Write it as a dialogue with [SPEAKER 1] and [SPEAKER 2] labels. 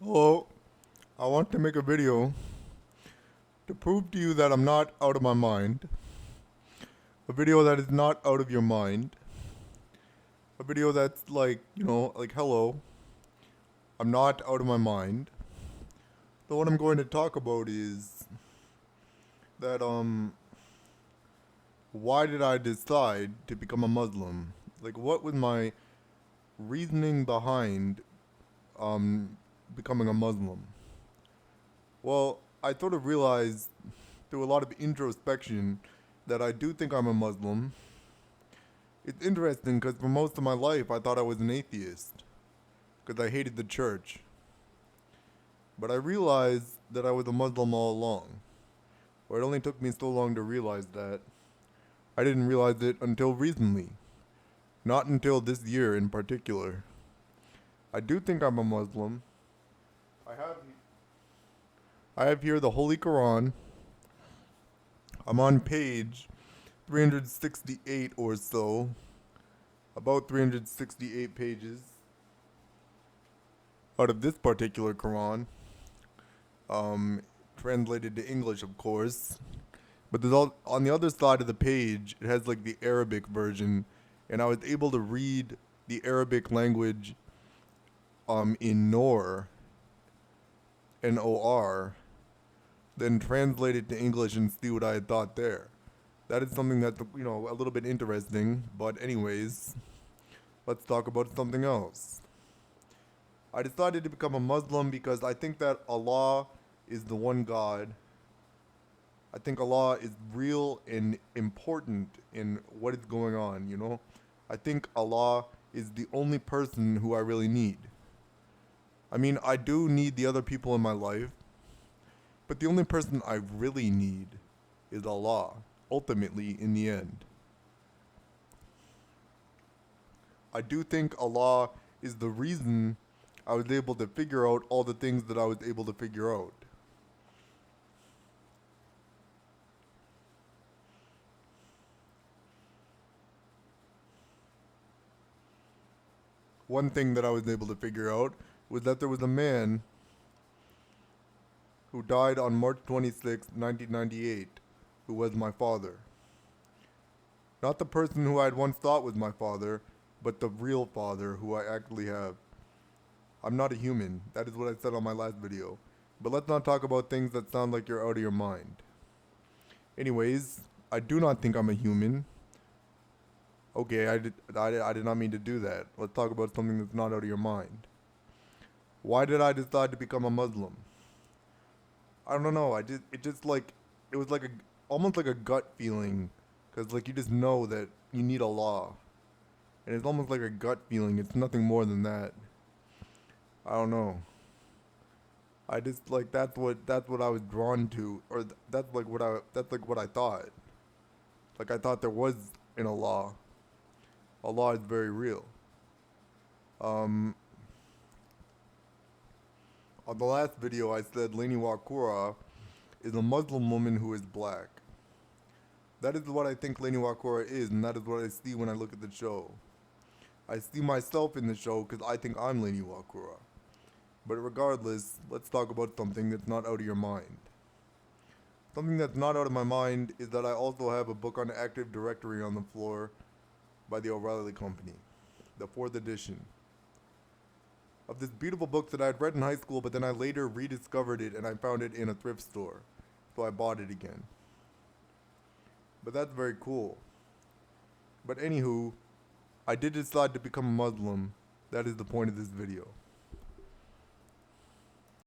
[SPEAKER 1] Hello, I want to make a video to prove to you that I'm not out of my mind. A video that is not out of your mind. A video that's like, hello, I'm not out of my mind. So what I'm going to talk about is that, why did I decide to become a Muslim? Like, what was my reasoning behind, um, becoming a Muslim? Well, I sort of realized through a lot of introspection that I do think I'm a Muslim. It's interesting because for most of my life I thought I was an atheist because I hated the church. But I realized that I was a Muslim all along. Or it only took me so long to realize that. I didn't realize it until recently. Not until this year in particular. I do think I'm a Muslim. I have I have here the Holy Quran. I'm on page 368 or so. About 368 pages out of this particular Quran. Um, Translated to English, of course. But on the other side of the page, it has like the Arabic version, and I was able to read the Arabic language in Nor, then translate it to English and see what I had thought there. That is something that's a little bit interesting. But anyways, let's talk about something else. I decided to become a Muslim because I think that Allah is the one God. I think Allah is real and important in what is going on. I think Allah is the only person who I really need. I mean, I do need the other people in my life, but the only person I really need is Allah, ultimately, in the end. I do think Allah is the reason I was able to figure out all the things that I was able to figure out. One thing that I was able to figure out was that there was a man who died on March 26, 1998, who was my father. Not the person who I had once thought was my father, but the real father who I actually have. I'm not a human. That is what I said on my last video. But let's not talk about things that sound like you're out of your mind. Anyways, I do not think I'm a human. Okay, I did not mean to do that. Let's talk about something that's not out of your mind. Why did I decide to become a Muslim? I don't know. It was like almost like a gut feeling, because like you just know that you need Allah, and it's almost like a gut feeling. It's nothing more than that. I don't know. I just like that's what I was drawn to, or that's like what I thought. Like I thought there was an Allah. Allah is very real. Um, on the last video, I said Lain Iwakura is a Muslim woman who is black. That is what I think Lain Iwakura is, and that is what I see when I look at the show. I see myself in the show because I think I'm Lain Iwakura. But regardless, let's talk about something that's not out of your mind. Something that's not out of my mind is that I also have a book on Active Directory on the floor by the O'Reilly Company, the 4th edition, of this beautiful book that I had read in high school, but then I later rediscovered it and I found it in a thrift store. So I bought it again. But that's very cool. But anywho, I did decide to become a Muslim. That is the point of this video.